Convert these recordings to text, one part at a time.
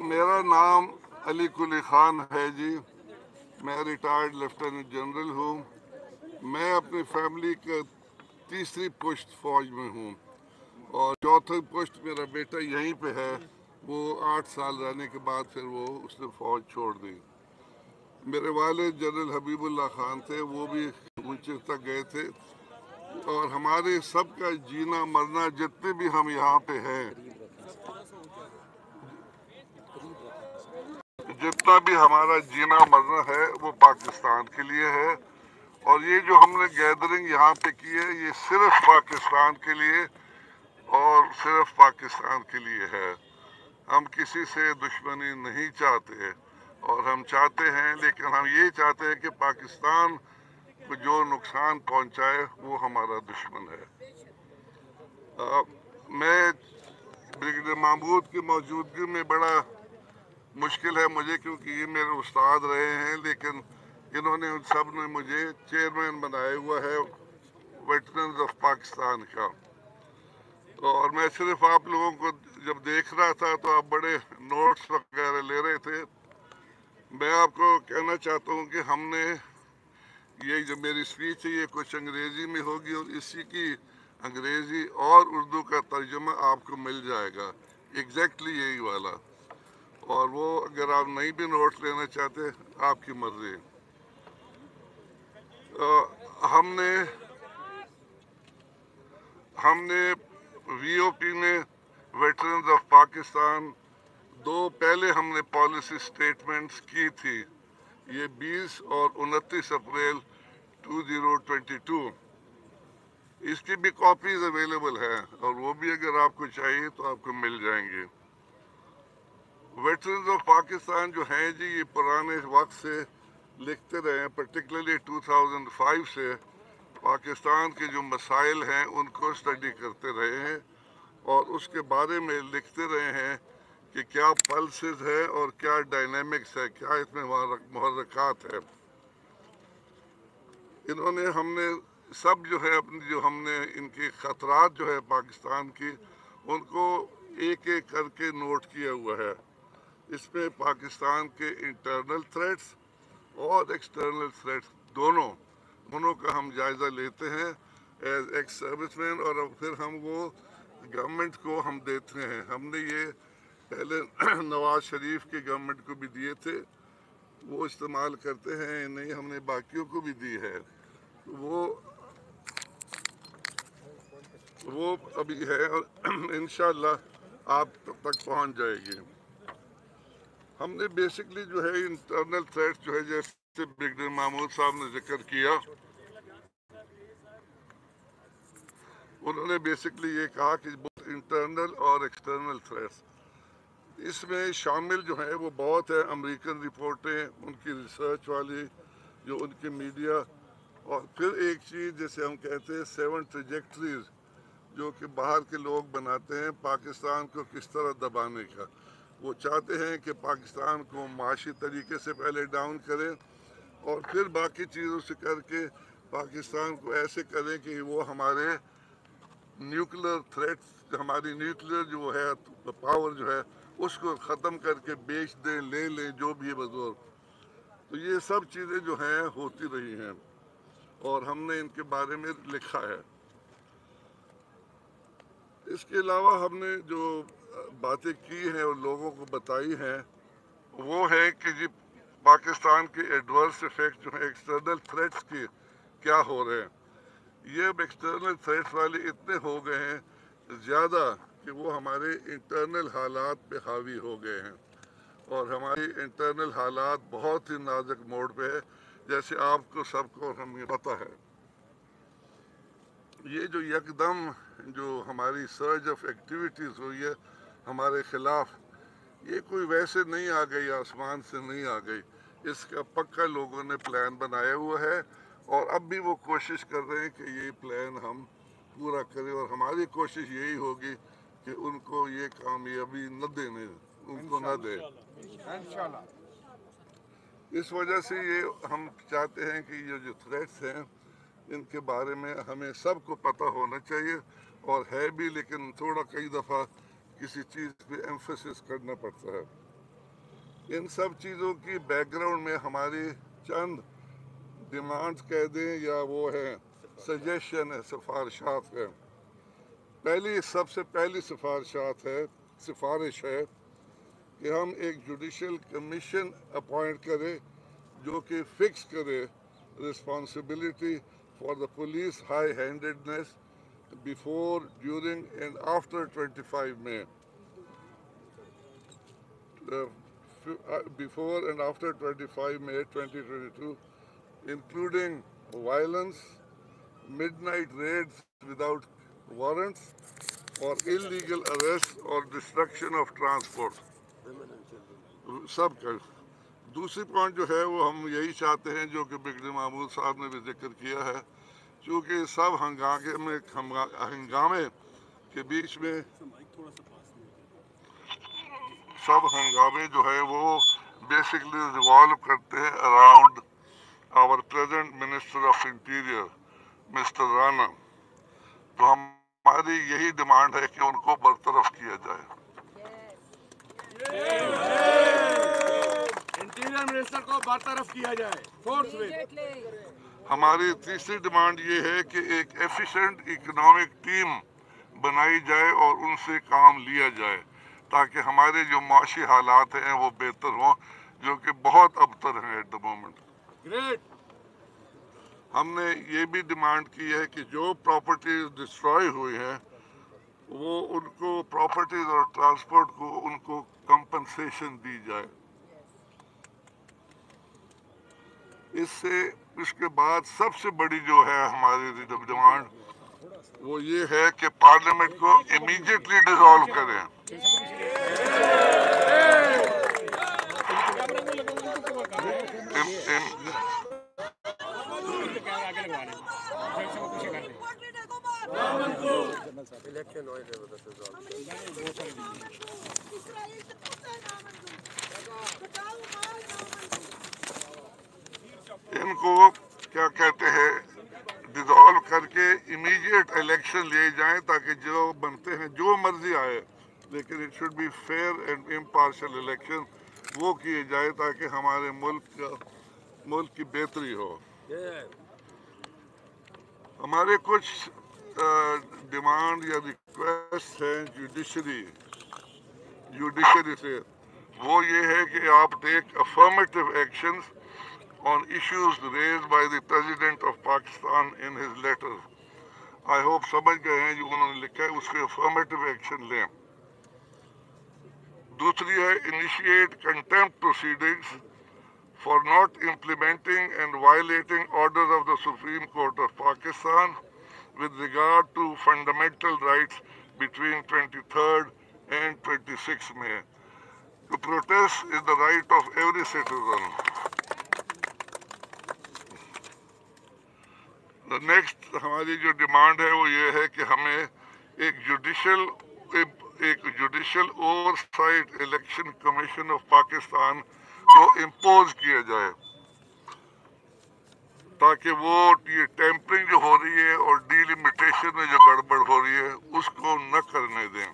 میرا نام علی کلی خان ہے جی، میں ریٹائرڈ لیفٹیننٹ جنرل ہوں۔ میں اپنی فیملی کا تیسری پشت فوج میں ہوں، اور چوتھی پشت میرا بیٹا یہیں پہ ہے۔ وہ 8 سال رہنے کے بعد پھر اس نے فوج چھوڑ دی۔ میرے والد جنرل حبیب اللہ خان تھے، وہ بھی اونچے تک گئے تھے، اور ہمارے سب کا جینا مرنا جتنے بھی ہم یہاں پہ ہیں، جتنا بھی ہمارا جینا مرنا ہے وہ پاکستان کے لیے ہے۔ اور یہ جو ہم نے گیدرنگ یہاں پہ کی ہے، یہ صرف پاکستان کے لیے اور صرف پاکستان کے لیے ہے۔ ہم کسی سے دشمنی نہیں چاہتے، اور ہم چاہتے ہیں، لیکن ہم یہ چاہتے ہیں کہ پاکستان کو جو نقصان پہنچائے وہ ہمارا دشمن ہے۔ میں بریگیڈیئر محمود کی موجودگی میں بڑا مشکل ہے مجھے، کیونکہ یہ میرے استاد رہے ہیں، لیکن انہوں نے ان سب نے مجھے چیئرمین بنایا ہوا ہے ویٹرنز آف پاکستان کا۔ اور میں صرف آپ لوگوں کو جب دیکھ رہا تھا تو آپ بڑے نوٹس وغیرہ لے رہے تھے۔ میں آپ کو کہنا چاہتا ہوں کہ ہم نے یہ جو میری اسپیچ ہے، یہ کچھ انگریزی میں ہوگی، اور اسی کی انگریزی اور اردو کا ترجمہ آپ کو مل جائے گا، ایگزیکٹلی یہی والا۔ اور وہ اگر آپ نہیں بھی نوٹ لینا چاہتے، آپ کی مرضی۔ ہم نے وی او پی نے ویٹرنز آف پاکستان پہلے ہم نے پالیسی سٹیٹمنٹس کی تھی، یہ 20 اور 29 اپریل 2022۔ اس کی بھی کاپیز اویلیبل ہیں، اور وہ بھی اگر آپ کو چاہیے تو آپ کو مل جائیں گے۔ ویٹرنز آف پاکستان جو ہیں جی، یہ پرانے وقت سے لکھتے رہے ہیں، پرٹیکولرلی 2005 سے پاکستان کے جو مسائل ہیں ان کو اسٹڈی کرتے رہے ہیں، اور اس کے بارے میں لکھتے رہے ہیں کہ کیا پلسز ہے اور کیا ڈائنامکس ہے، کیا اس میں محرکات ہے۔ ہم نے سب جو ہے اپنی جو ہم نے ان کی خطرات جو ہے پاکستان کی، ان کو ایک ایک کر کے نوٹ کیا ہوا ہے۔ اس میں پاکستان کے انٹرنل تھریٹس اور ایکسٹرنل تھریٹس دونوں کا ہم جائزہ لیتے ہیں ایز ایکس سروس مین، اور پھر ہم وہ گورنمنٹ کو ہم دیتے ہیں۔ ہم نے یہ پہلے نواز شریف کی گورنمنٹ کو بھی دیے تھے، وہ استعمال کرتے ہیں، نہیں ہم نے باقیوں کو بھی دی ہے، وہ ابھی ہے، اور انشاءاللہ آپ تک پہنچ جائے گی۔ ہم نے بیسکلی جو ہے انٹرنل تھریٹ جو ہے، جیسے بریگیڈیئر محمود صاحب نے ذکر کیا، انہوں نے بیسکلی یہ کہا کہ انٹرنل اور ایکسٹرنل تھریٹس، اس میں شامل جو ہیں وہ بہت ہے۔ امریکن رپورٹیں، ان کی ریسرچ والی، جو ان کی میڈیا، اور پھر ایک چیز جیسے ہم کہتے ہیں 7 ٹریجیکٹریز، جو کہ باہر کے لوگ بناتے ہیں پاکستان کو کس طرح دبانے کا۔ وہ چاہتے ہیں کہ پاکستان کو معاشی طریقے سے پہلے ڈاؤن کریں، اور پھر باقی چیزوں سے کر کے پاکستان کو ایسے کریں کہ وہ ہمارے نیوکلیر تھریٹس، ہماری نیوکلیر جو ہے پاور جو ہے، اس کو ختم کر کے بیچ دیں، لے لیں جو بھی بزور۔ تو یہ سب چیزیں جو ہیں ہوتی رہی ہیں، اور ہم نے ان کے بارے میں لکھا ہے۔ اس کے علاوہ ہم نے جو باتیں کی ہیں اور لوگوں کو بتائی ہیں، وہ ہے کہ جی پاکستان کے ایڈورس ایفیکٹ جو ہیں ایکسٹرنل تھریٹس کی کیا ہو رہے ہیں۔ یہ اب ایکسٹرنل تھریٹس والے اتنے ہو گئے ہیں زیادہ کہ وہ ہمارے انٹرنل حالات پہ حاوی ہو گئے ہیں، اور ہماری انٹرنل حالات بہت ہی نازک موڑ پہ ہے، جیسے آپ کو سب کو ہمیں پتہ ہے۔ یہ جو اقدام جو ہماری سرج آف ایکٹیویٹیز ہوئی ہے ہمارے خلاف، یہ کوئی ویسے نہیں آ گئی، آسمان سے نہیں آ گئی، اس کا پکا لوگوں نے پلان بنایا ہوا ہے، اور اب بھی وہ کوشش کر رہے ہیں کہ یہ پلان ہم پورا کریں، اور ہماری کوشش یہی ہوگی کہ ان کو یہ کامیابی نہ دینے، ان کو نہ دے۔ اس وجہ سے یہ ہم چاہتے ہیں کہ یہ جو تھریٹس ہیں ان کے بارے میں ہمیں سب کو پتہ ہونا چاہیے، اور ہے بھی، لیکن تھوڑا کئی دفعہ کسی چیز پہ ایمفیسس کرنا پڑتا ہے. ان سب چیزوں کی بیک گراؤنڈ میں ہماری چند ڈیمانڈ کہہ دیں یا وہ ہے سجیشن ہے، سفارشات ہے. سب سے پہلی سفارش ہے کہ ہم ایک جوڈیشل کمیشن اپوائنٹ کریں جو کہ فکس کرے responsibility for the police high-handedness before, during and after 25 May. Before and after 25 May 2022, including violence, midnight raids without warrants, or illegal arrests or destruction of transport. سب کا دوسری point جو ہے وہ ہم یہی چاہتے ہیں جو کہ بگڑی محمود صاحب نے بھی ذکر کیا ہے، چونکہ سب ہنگامے کے بیچ میں سب ہنگامے جو ہے وہ بیسکلی ریوالو کرتے ہیں around our present minister of interior mister Rana. تو ہماری یہی ڈیمانڈ ہے کہ ان کو برطرف کیا جائے. انٹیریئر منسٹر کو برطرف کیا جائے فورس میں. ہماری تیسری ڈیمانڈ یہ ہے کہ ایک ایفیشینٹ اکنامک ٹیم بنائی جائے اور ان سے کام لیا جائے تاکہ ہمارے جو معاشی حالات ہیں وہ بہتر ہوں، جو کہ بہت ابتر ہیں ایٹ دا مومنٹ. گریٹ. ہم نے یہ بھی ڈیمانڈ کی ہے کہ جو پراپرٹیز ڈسٹروائے ہوئی ہیں وہ ان کو پراپرٹیز اور ٹرانسپورٹ کو ان کو کمپنسیشن دی جائے. اس کے بعد سب سے بڑی جو ہے ہماری ڈیمانڈ وہ یہ ہے کہ پارلیمنٹ کو امیڈیٹلی ڈیزالو کریں. ان کو کیا کہتے ہیں ڈیزالو کر کے امیڈیٹ الیکشن لیے جائیں تاکہ جو بنتے ہیں جو مرضی آئے، لیکن it should be fair and impartial election وہ کیے جائے تاکہ ہمارے ملک کی بہتری ہو. ہمارے کچھ ڈیمانڈ یا ریکویسٹ ہیں جوڈیشری سے، وہ یہ ہے کہ آپ ٹیک affirmative actions on issues raised by the President of Pakistan in his letter. I hope سمجھ گئے ہیں جو انہوں نے لکھا ہے، اس کے افرمیٹیو ایکشن لیں. دوسری ہے initiate contempt proceedings for not implementing and violating orders of the Supreme Court of Pakistan with regard to fundamental rights between 23rd and 26th May. To protest is the right of every citizen. Next ہماری جو demand ہے وہ یہ ہے کہ ہمیں ایک judicial oversight election commission of Pakistan کو امپوز کیا جائے تاکہ وہ یہ ٹیمپرنگ جو ہو رہی ہے اور ڈیلیمیٹیشن میں جو گڑبڑ ہو رہی ہے اس کو نہ کرنے دیں.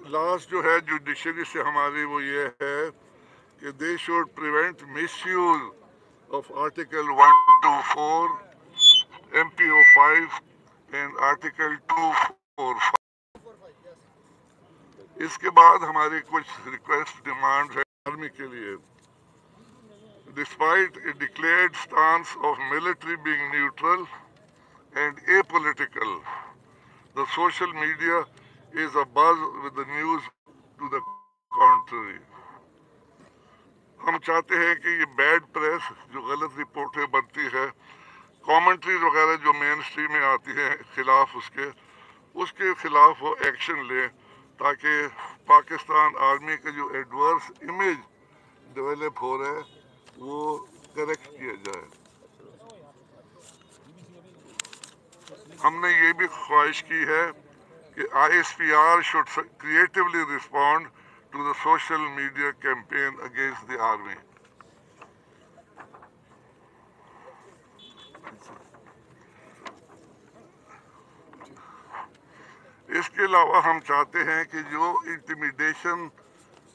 لاسٹ جو ہے جوڈیشری سے ہماری وہ یہ ہے کہ they should prevent misuse of Article 124, MPO 5 and Article 245. اس کے بعد ہماری کچھ ریکویسٹ ڈیمانڈ ہے آرمی کے لیے. Despite a declared stance of military being neutral and apolitical, the social media is abuzz with the news to the contrary. ہم چاہتے ہیں کہ یہ بیڈ پریس جو غلط رپورٹیں بنتی ہے، کامنٹریز وغیرہ جو مین اسٹریم میں آتی ہیں خلاف اس کے خلاف وہ ایکشن لیں تاکہ پاکستان آرمی کا جو ایڈورس امیج ڈیولپ ہو رہا ہے وہ کریکٹ کیا جائے. ہم نے یہ بھی خواہش کی ہے کہ ISPR should creatively respond to the social media campaign against the army. کے علاوہ ہم چاہتے ہیں کہ جو intimidation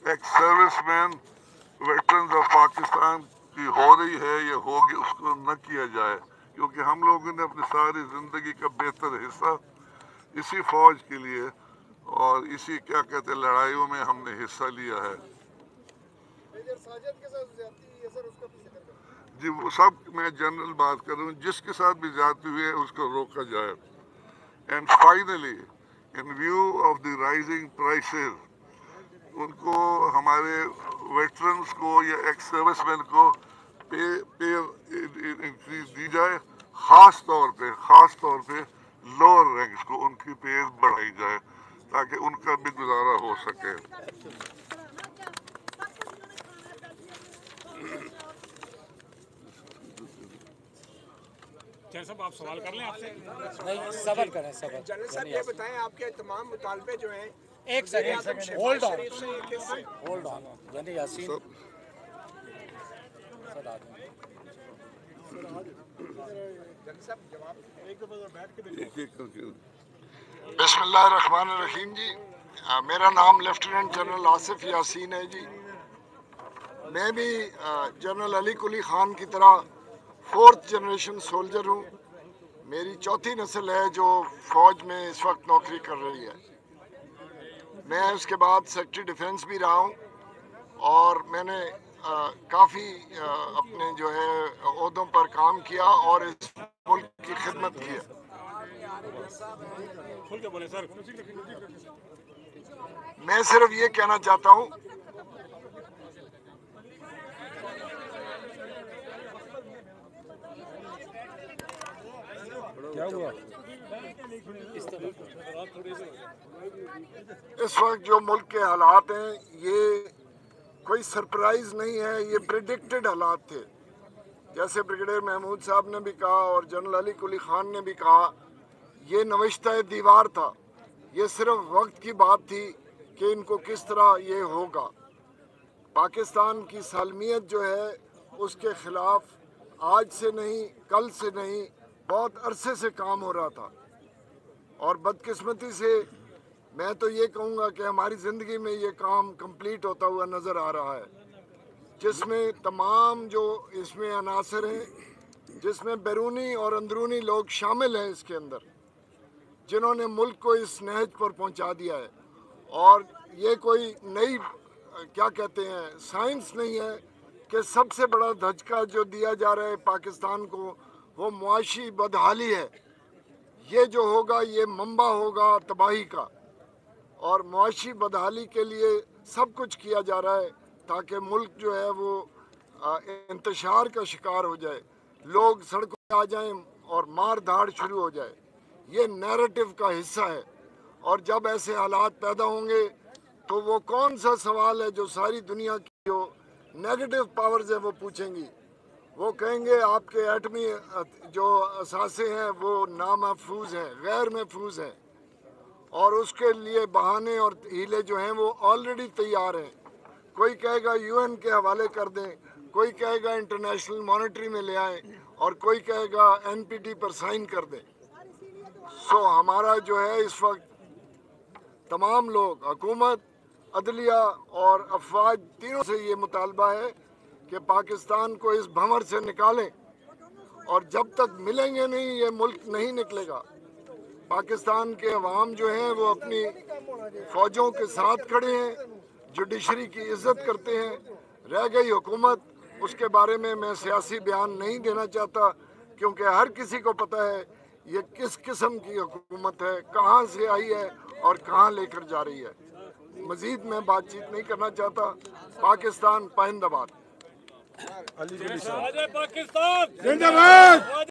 ex service men veterans of Pakistan کی ہو رہی ہے یا ہوگی اس کو نہ کیا جائے، کیونکہ ہم لوگوں نے اپنی ساری زندگی کا بہتر حصہ اسی فوج کے لیے اور اسی کیا کہتے ہیں لڑائیوں میں ہم نے حصہ لیا ہے۔ جی وہ سب میں جنرل بات کر رہا ہوں، جس کے ساتھ بھی زیادتی ہوئی ہے اس کو روکا جائے۔ And finally in view of the rising prices, ان کو ہمارے ویٹرنز کو یا ایکس سروس مین کو پے انکریز دی جائے، خاص طور پہ لوور رینکس کو ان کی پے بڑھائی جائے تاکہ ان کا بھی گزارا ہو سکے۔ صاحب آپ سوال کر لیں آپ سے؟ نہیں صبر کریں صبر۔ جنرل صاحب یہ بتائیں آپ کے تمام مطالبے جو ہیں ایک second hold on general Yasin بسم اللہ الرحمن الرحیم جی، میرا نام لیفٹیننٹ جنرل آصف یاسین ہے جی۔ میں بھی جنرل علی قلی خان کی طرح 4th جنریشن سولجر ہوں۔ میری 4تھی نسل ہے جو فوج میں اس وقت نوکری کر رہی ہے۔ میں اس کے بعد سیکرٹری ڈیفنس بھی رہا ہوں اور میں نے کافی اپنے جو ہے عہدوں پر کام کیا اور اس ملک کی خدمت کی ہے۔ میں صرف یہ کہنا چاہتا ہوں اس وقت جو ملک کے حالات ہیں یہ کوئی سرپرائز نہیں ہے، یہ پریڈکٹڈ حالات تھے۔ جیسے بریگیڈیئر محمود صاحب نے بھی کہا اور جنرل علی قلی خان نے بھی کہا، یہ نوشتہ دیوار تھا، یہ صرف وقت کی بات تھی کہ ان کو کس طرح یہ ہوگا۔ پاکستان کی سالمیت جو ہے اس کے خلاف آج سے نہیں، کل سے نہیں، بہت عرصے سے کام ہو رہا تھا، اور بدقسمتی سے میں تو یہ کہوں گا کہ ہماری زندگی میں یہ کام کمپلیٹ ہوتا ہوا نظر آ رہا ہے، جس میں تمام جو اس میں عناصر ہیں، جس میں بیرونی اور اندرونی لوگ شامل ہیں اس کے اندر، جنہوں نے ملک کو اس نہج پر پہنچا دیا ہے۔ اور یہ کوئی نئی کیا کہتے ہیں سائنس نہیں ہے کہ سب سے بڑا دھچکا جو دیا جا رہا ہے پاکستان کو وہ معاشی بدحالی ہے۔ یہ جو ہوگا یہ منبع ہوگا تباہی کا، اور معاشی بدحالی کے لیے سب کچھ کیا جا رہا ہے تاکہ ملک جو ہے وہ انتشار کا شکار ہو جائے، لوگ سڑکوں پہ آ جائیں اور مار دھاڑ شروع ہو جائے۔ یہ نیریٹو کا حصہ ہے، اور جب ایسے حالات پیدا ہوں گے تو وہ کون سا سوال ہے جو ساری دنیا کی جو نیگیٹو پاورز ہیں وہ پوچھیں گی؟ وہ کہیں گے آپ کے ایٹمی جو اثاثے ہیں وہ نامحفوظ ہیں، غیر محفوظ ہیں، اور اس کے لیے بہانے اور ہیلے جو ہیں وہ آلریڈی تیار ہیں۔ کوئی کہے گا UN کے حوالے کر دیں، کوئی کہے گا انٹرنیشنل مانیٹری میں لے آئیں، اور کوئی کہے گا NPT پر سائن کر دیں۔ ہمارا جو ہے اس وقت تمام لوگ، حکومت، عدلیہ اور افواج، تینوں سے یہ مطالبہ ہے کہ پاکستان کو اس بھنور سے نکالیں، اور جب تک ملیں گے نہیں یہ ملک نہیں نکلے گا۔ پاکستان کے عوام جو ہیں وہ اپنی فوجوں کے ساتھ کھڑے ہیں، جوڈیشری کی عزت کرتے ہیں۔ رہ گئی حکومت، اس کے بارے میں سیاسی بیان نہیں دینا چاہتا، کیونکہ ہر کسی کو پتہ ہے یہ کس قسم کی حکومت ہے، کہاں سے آئی ہے اور کہاں لے کر جا رہی ہے۔ مزید میں بات چیت نہیں کرنا چاہتا۔ پاکستان پائندہ باد۔ پاکستان زندہ باد۔